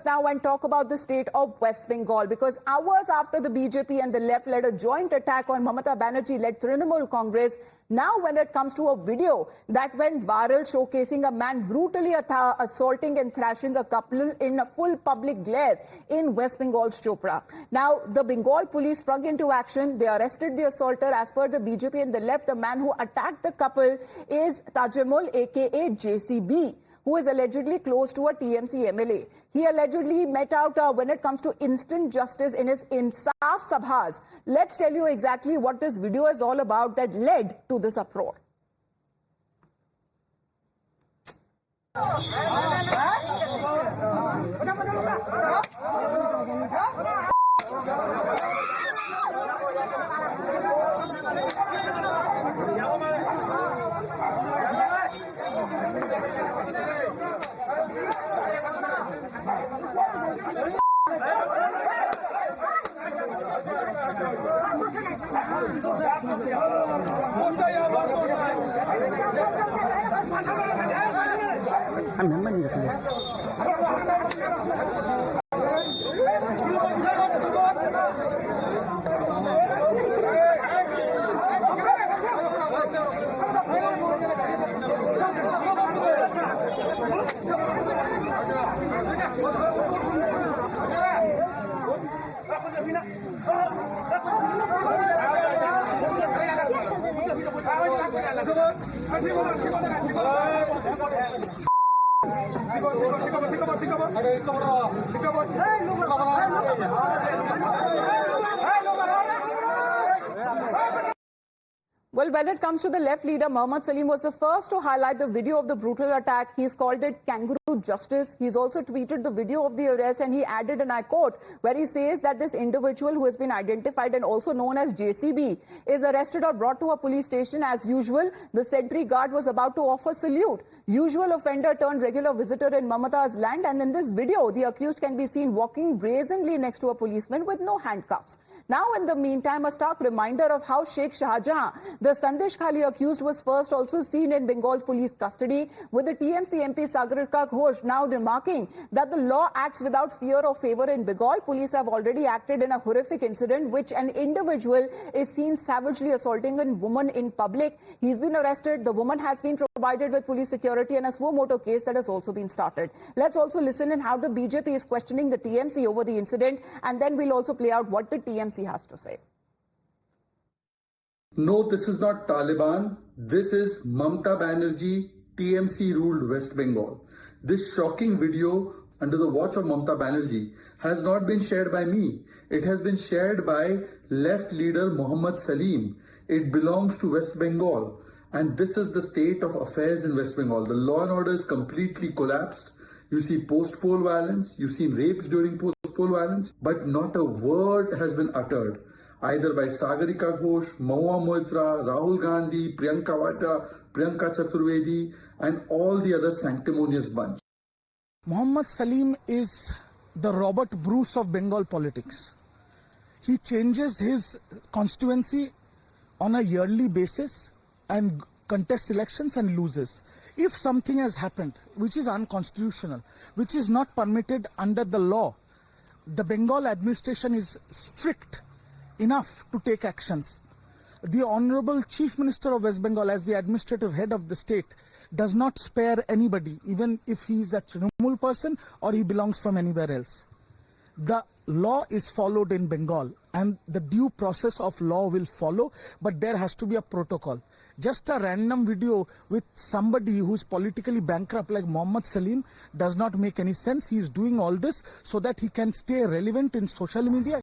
now and talk about the state of West Bengal, because hours after the BJP and the left led a joint attack on Mamata Banerjee-led Trinamool Congress, now when it comes to a video that went viral showcasing a man brutally assaulting and thrashing a couple in a full public glare in West Bengal's Chopra. Now, the Bengal police sprung into action. They arrested the assaulter. As per the BJP and the left, the man who attacked the couple is Tajemul, aka JCB, who is allegedly close to a TMC MLA. He allegedly met out when it comes to instant justice in his Insaf Sabhas. Let's tell you exactly what this video is all about that led to this uproar. Well, when it comes to the left leader, Mohammad Salim was the first to highlight the video of the brutal attack. He's called it kangaroo justice. He's also tweeted the video of the arrest, and he added, and I quote, where he says that this individual who has been identified and also known as JCB is arrested or brought to a police station. As usual, the sentry guard was about to offer salute. Usual offender turned regular visitor in Mamata's land, and in this video, the accused can be seen walking brazenly next to a policeman with no handcuffs. Now, in the meantime, a stark reminder of how Sheikh Shahjahan, the Sandesh Khali accused, was first also seen in Bengal police custody, with the TMC MP Sagarika Ghosh now remarking that the law acts without fear or favor in Bengal. Police have already acted in a horrific incident which an individual is seen savagely assaulting a woman in public. He's been arrested. The woman has been provided with police security, and a suo moto case that has also been started. Let's also listen in how the BJP is questioning the TMC over the incident, and then we'll also play out what the TMC has to say. No, this is not Taliban. This is Mamata Banerjee, TMC-ruled West Bengal. This shocking video under the watch of Mamata Banerjee has not been shared by me. It has been shared by left leader Mohammad Salim. It belongs to West Bengal. And this is the state of affairs in West Bengal. The law and order is completely collapsed. You see post-poll violence. You've seen rapes during post-poll violence. But not a word has been uttered, either by Sagarika Ghosh, Mahua Moitra, Rahul Gandhi, Priyanka Vada, Priyanka Chaturvedi, and all the other sanctimonious bunch. Mohammad Salim is the Robert Bruce of Bengal politics. He changes his constituency on a yearly basis and contests elections and loses. If something has happened which is unconstitutional, which is not permitted under the law, the Bengal administration is strict enough to take actions. The Honorable Chief Minister of West Bengal, as the administrative head of the state, does not spare anybody, even if he is a Trinamool person or he belongs from anywhere else. The law is followed in Bengal, and the due process of law will follow, but there has to be a protocol. Just a random video with somebody who's politically bankrupt like Mohammad Salim does not make any sense. He is doing all this so that he can stay relevant in social media.